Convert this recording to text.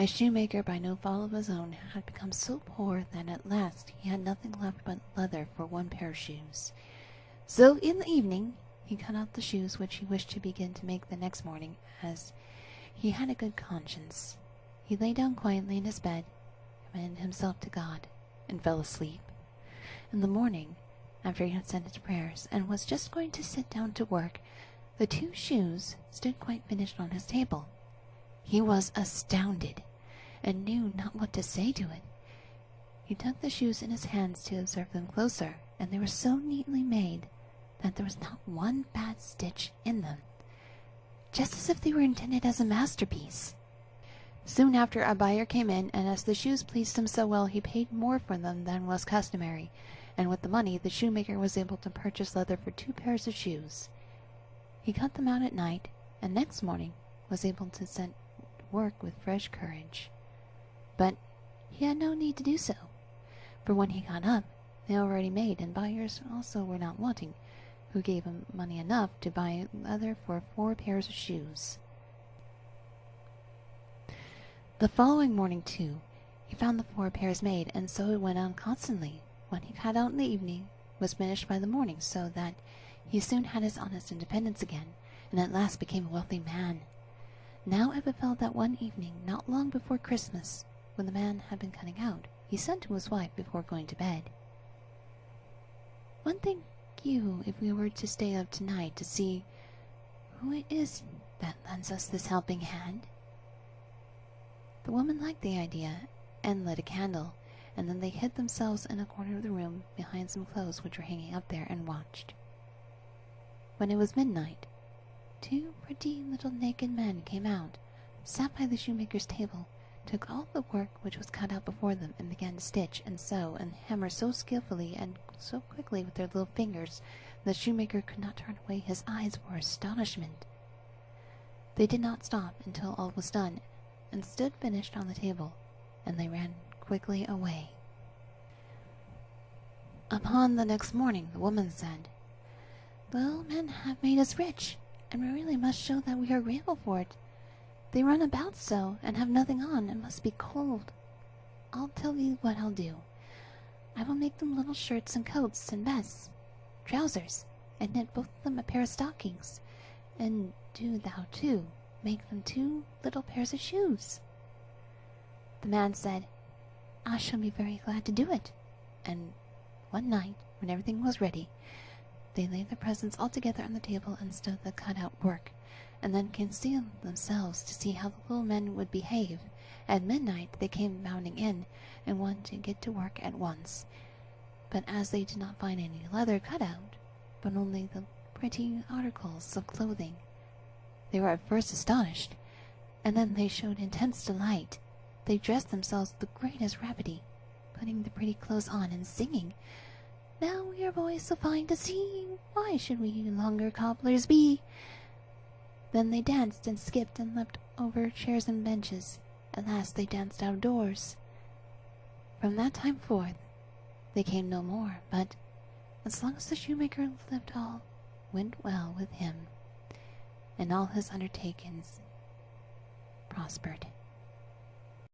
A shoemaker by no fault of his own had become so poor that at last he had nothing left but leather for one pair of shoes. So in the evening he cut out the shoes which he wished to begin to make the next morning, as he had a good conscience. He lay down quietly in his bed, commended himself to God, and fell asleep. In the morning, after he had said his prayers and was just going to sit down to work, the 2 shoes stood quite finished on his table. He was astounded, and knew not what to say to it. He took the shoes in his hands to observe them closer, and they were so neatly made that there was not one bad stitch in them, just as if they were intended as a masterpiece. Soon after a buyer came in, and as the shoes pleased him so well, he paid more for them than was customary, and with the money the shoemaker was able to purchase leather for 2 pairs of shoes. He cut them out at night, and next morning was able to set work with fresh courage. But he had no need to do so, for when he got up, they were already made, and buyers also were not wanting, who gave him money enough to buy leather for 4 pairs of shoes. The following morning, too, he found the 4 pairs made, and so it went on constantly. What he cut out in the evening was finished by the morning, so that he soon had his honest independence again, and at last became a wealthy man. Now it befell that one evening, not long before Christmas, when the man had been cutting out, he said to his wife before going to bed, "What think you if we were to stay up tonight to see who it is that lends us this helping hand?" The woman liked the idea, and lit a candle, and then they hid themselves in a corner of the room behind some clothes which were hanging up there, and watched. When it was midnight, 2 pretty little naked men came out, sat by the shoemaker's table, took all the work which was cut out before them, and began to stitch and sew and hammer so skillfully and so quickly with their little fingers that the shoemaker could not turn away his eyes for astonishment. They did not stop until all was done, and stood finished on the table, and they ran quickly away. Upon the next morning the woman said, "The little men have made us rich, and we really must show that we are grateful for it. They run about so, and have nothing on, and must be cold. I'll tell you what I'll do. I will make them little shirts and coats and vests, trousers, and knit both of them a pair of stockings, and do thou, too, make them 2 little pairs of shoes." The man said, "I shall be very glad to do it." And one night, when everything was ready, they laid their presents all together on the table and stood the cut-out work, and then concealed themselves to see how the little men would behave. At midnight they came bounding in, and wanted to get to work at once. But as they did not find any leather cut out, but only the pretty articles of clothing, they were at first astonished, and then they showed intense delight. They dressed themselves with the greatest rapidity, putting the pretty clothes on and singing, "Now we are boys so fine to see, why should we longer cobblers be?" Then they danced and skipped and leapt over chairs and benches. At last they danced out of doors. From that time forth they came no more, but as long as the shoemaker lived all went well with him, and all his undertakings prospered.